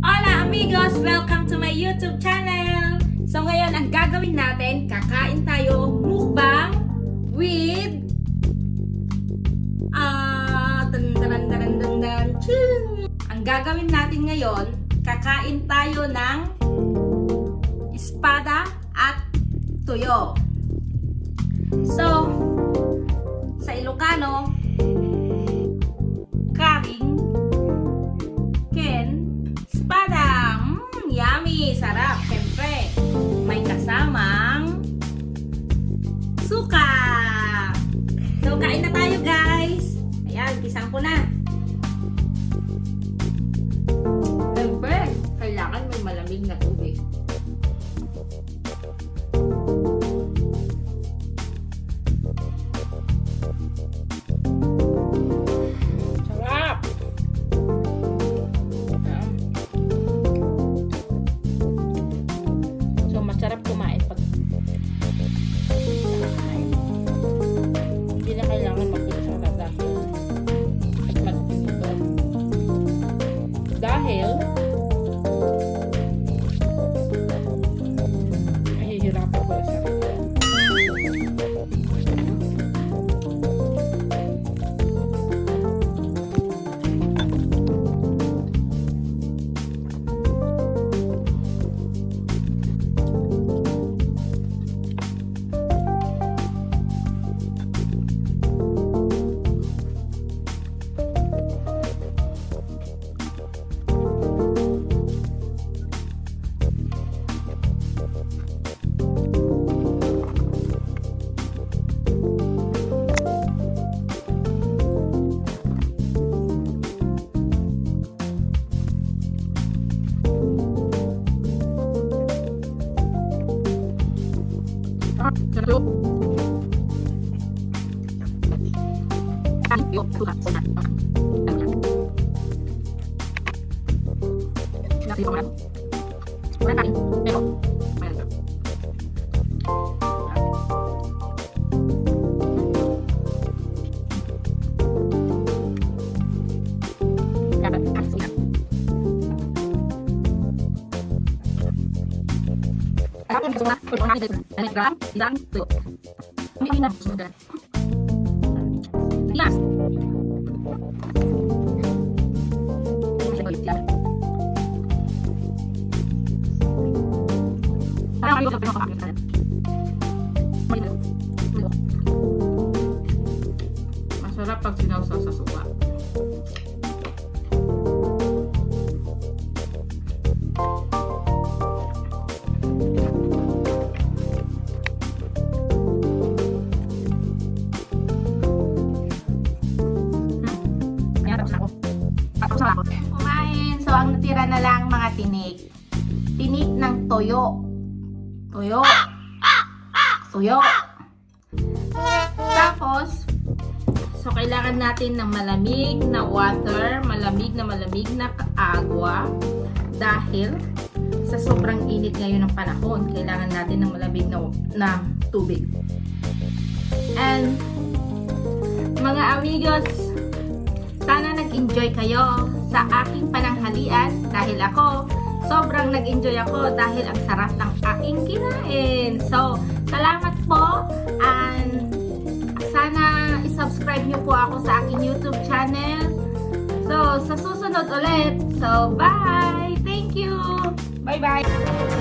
Hola amigos! Welcome to my YouTube channel! So ngayon, ang gagawin natin, kakain tayo mukbang with ang gagawin natin ngayon, kakain tayo ng espada at tuyo. So, sa Ilocano, karing ken espada. Yummy! Sarap! Siyempre, may kasamang suka. So, kain na tayo guys. Ayan, pisang ko na. Siyempre, kailangan may malamig na tubig. Sarap! So, masarap kumain pag nakakain. Hindi na kailangan mag-isa na dahil at mag-pinito. Dahil nahihirapan ko sa sarili. Masarap pag sinawsaw sa suka. Kumain. So, ang natira na lang mga tinik. Tinik ng toyo. Toyo. Toyo. Tapos, so kailangan natin ng malamig na water, malamig na agua. Dahil sa sobrang init ngayon ng panahon, kailangan natin ng malamig na tubig. And, mga amigos, sana nag-enjoy kayo sa aking pananghalian dahil ako, sobrang nag-enjoy ako dahil ang sarap ng aking kinain. So, salamat po and sana i-subscribe nyo po ako sa aking YouTube channel. So, sa susunod ulit. So, bye! Thank you! Bye-bye!